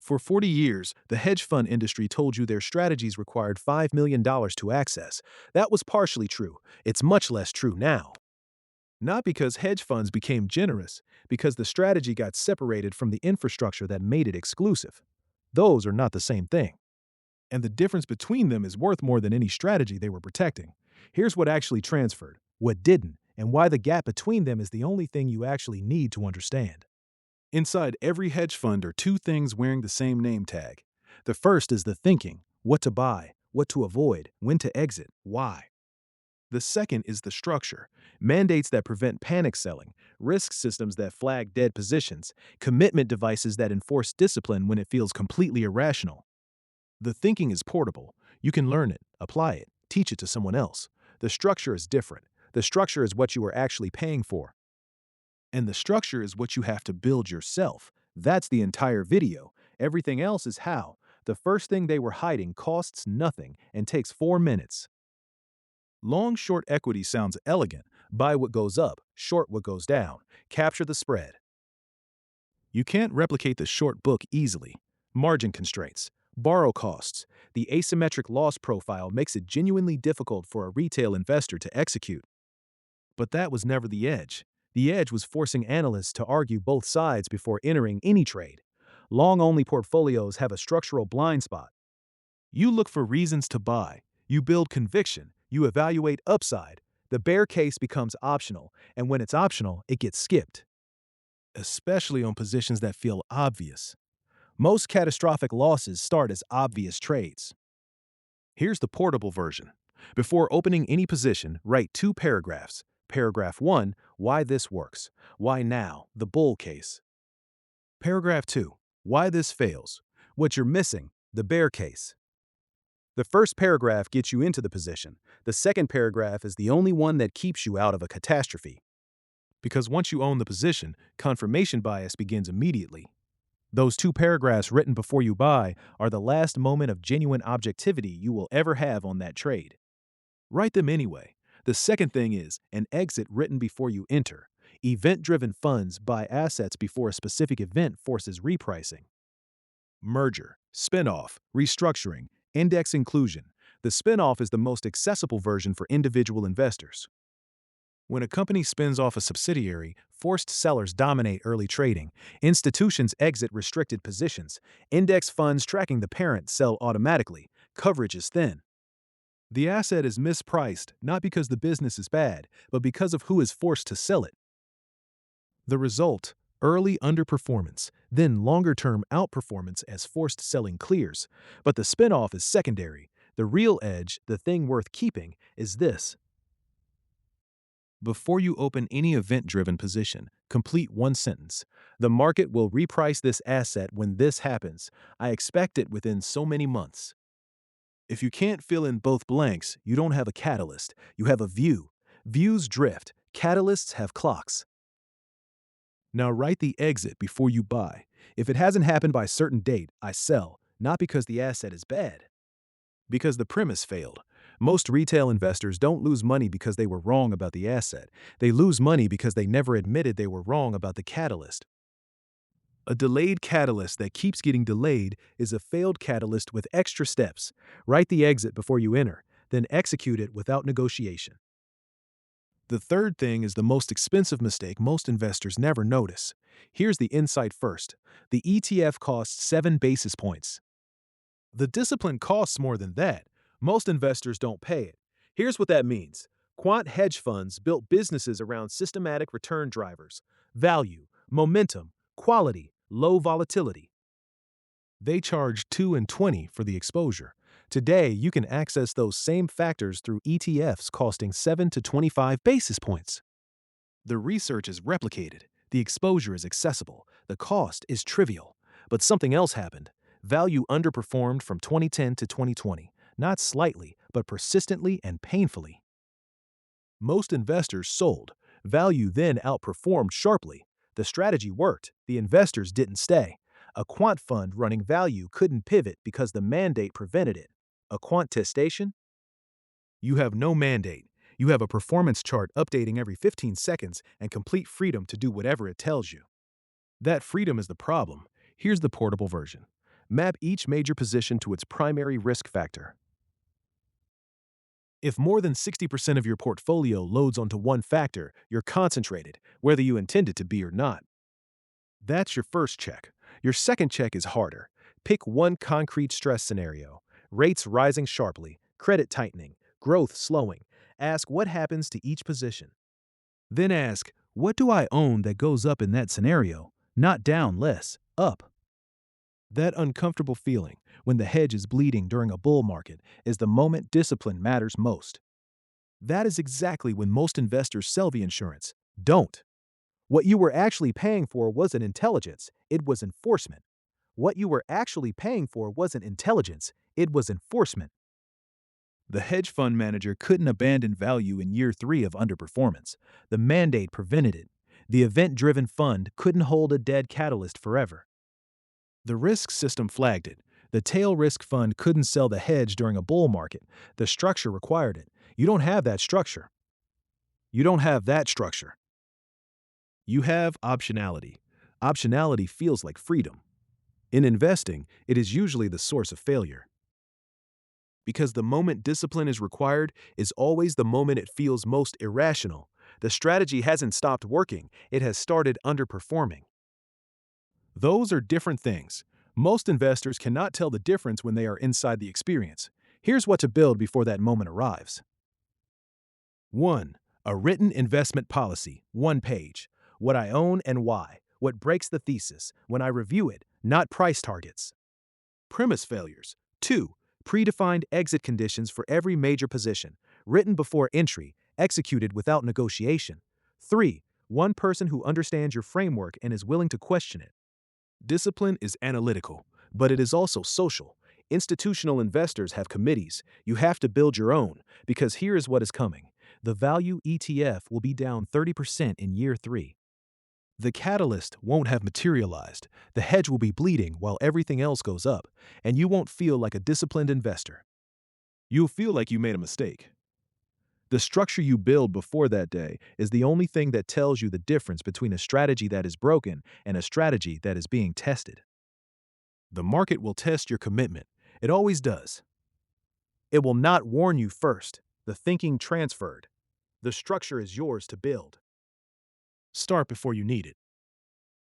For 40 years, the hedge fund industry told you their strategies required $5 million to access. That was partially true. It's much less true now. Not because hedge funds became generous, because the strategy got separated from the infrastructure that made it exclusive. Those are not the same thing. And the difference between them is worth more than any strategy they were protecting. Here's what actually transferred, what didn't, and why the gap between them is the only thing you actually need to understand. Inside every hedge fund are two things wearing the same name tag. The first is the thinking, what to buy, what to avoid, when to exit, why. The second is the structure, mandates that prevent panic selling, risk systems that flag dead positions, commitment devices that enforce discipline when it feels completely irrational. The thinking is portable. You can learn it, apply it, teach it to someone else. The structure is different. The structure is what you are actually paying for. And the structure is what you have to build yourself. That's the entire video. Everything else is how. The first thing they were hiding costs nothing and takes 4 minutes. Long short equity sounds elegant. Buy what goes up, short what goes down. Capture the spread. You can't replicate the short book easily. Margin constraints, borrow costs, the asymmetric loss profile makes it genuinely difficult for a retail investor to execute. But that was never the edge. The edge was forcing analysts to argue both sides before entering any trade. Long-only portfolios have a structural blind spot. You look for reasons to buy. You build conviction. You evaluate upside. The bear case becomes optional, and when it's optional, it gets skipped. Especially on positions that feel obvious. Most catastrophic losses start as obvious trades. Here's the portable version. Before opening any position, write 2 paragraphs. Paragraph 1, why this works. Why now, the bull case. Paragraph 2, why this fails. What you're missing, the bear case. The first paragraph gets you into the position. The second paragraph is the only one that keeps you out of a catastrophe. Because once you own the position, confirmation bias begins immediately. Those 2 paragraphs written before you buy are the last moment of genuine objectivity you will ever have on that trade. Write them anyway. The second thing is an exit written before you enter. Event-driven funds buy assets before a specific event forces repricing. Merger, spin-off, restructuring, index inclusion. The spin-off is the most accessible version for individual investors. When a company spins off a subsidiary, forced sellers dominate early trading, institutions exit restricted positions, index funds tracking the parent sell automatically, coverage is thin. The asset is mispriced not because the business is bad, but because of who is forced to sell it. The result, early underperformance, then longer-term outperformance as forced selling clears. But the spinoff is secondary. The real edge, the thing worth keeping, is this. Before you open any event-driven position, complete one sentence. The market will reprice this asset when this happens. I expect it within so many months. If you can't fill in both blanks, you don't have a catalyst. You have a view. Views drift. Catalysts have clocks. Now write the exit before you buy. If it hasn't happened by a certain date, I sell, not because the asset is bad. Because the premise failed. Most retail investors don't lose money because they were wrong about the asset. They lose money because they never admitted they were wrong about the catalyst. A delayed catalyst that keeps getting delayed is a failed catalyst with extra steps. Write the exit before you enter, then execute it without negotiation. The third thing is the most expensive mistake most investors never notice. Here's the insight first. The ETF costs 7 basis points. The discipline costs more than that. Most investors don't pay it. Here's what that means. Quant hedge funds built businesses around systematic return drivers, value, momentum, quality, low volatility. They charge 2 and 20 for the exposure. Today, you can access those same factors through ETFs costing 7 to 25 basis points. The research is replicated. The exposure is accessible. The cost is trivial. But something else happened. Value underperformed from 2010 to 2020, not slightly, but persistently and painfully. Most investors sold. Value then outperformed sharply. The strategy worked. The investors didn't stay. A quant fund running value couldn't pivot because the mandate prevented it. A quant testation? You have no mandate. You have a performance chart updating every 15 seconds and complete freedom to do whatever it tells you. That freedom is the problem. Here's the portable version. Map each major position to its primary risk factor. If more than 60% of your portfolio loads onto one factor, you're concentrated, whether you intend it to be or not. That's your first check. Your second check is harder. Pick one concrete stress scenario: rates rising sharply, credit tightening, growth slowing. Ask what happens to each position. Then ask, what do I own that goes up in that scenario? Not down less, up. That uncomfortable feeling, when the hedge is bleeding during a bull market, is the moment discipline matters most. That is exactly when most investors sell the insurance. Don't. What you were actually paying for wasn't intelligence, it was enforcement. What you were actually paying for wasn't intelligence, it was enforcement. The hedge fund manager couldn't abandon value in year 3 of underperformance. The mandate prevented it. The event-driven fund couldn't hold a dead catalyst forever. The risk system flagged it. The tail risk fund couldn't sell the hedge during a bull market. The structure required it. You don't have that structure. You don't have that structure. You have optionality. Optionality feels like freedom. In investing, it is usually the source of failure. Because the moment discipline is required is always the moment it feels most irrational. The strategy hasn't stopped working, it has started underperforming. Those are different things. Most investors cannot tell the difference when they are inside the experience. Here's what to build before that moment arrives. 1. A written investment policy, 1 page. What I own and why. What breaks the thesis. When I review it, not price targets. Premise failures. 2. Predefined exit conditions for every major position, written before entry, executed without negotiation. 3. One person who understands your framework and is willing to question it. Discipline is analytical, but it is also social. Institutional investors have committees. You have to build your own, because here is what is coming. The value ETF will be down 30% in year 3. The catalyst won't have materialized. The hedge will be bleeding while everything else goes up, and you won't feel like a disciplined investor. You'll feel like you made a mistake. The structure you build before that day is the only thing that tells you the difference between a strategy that is broken and a strategy that is being tested. The market will test your commitment. It always does. It will not warn you first. The thinking transferred. The structure is yours to build. Start before you need it.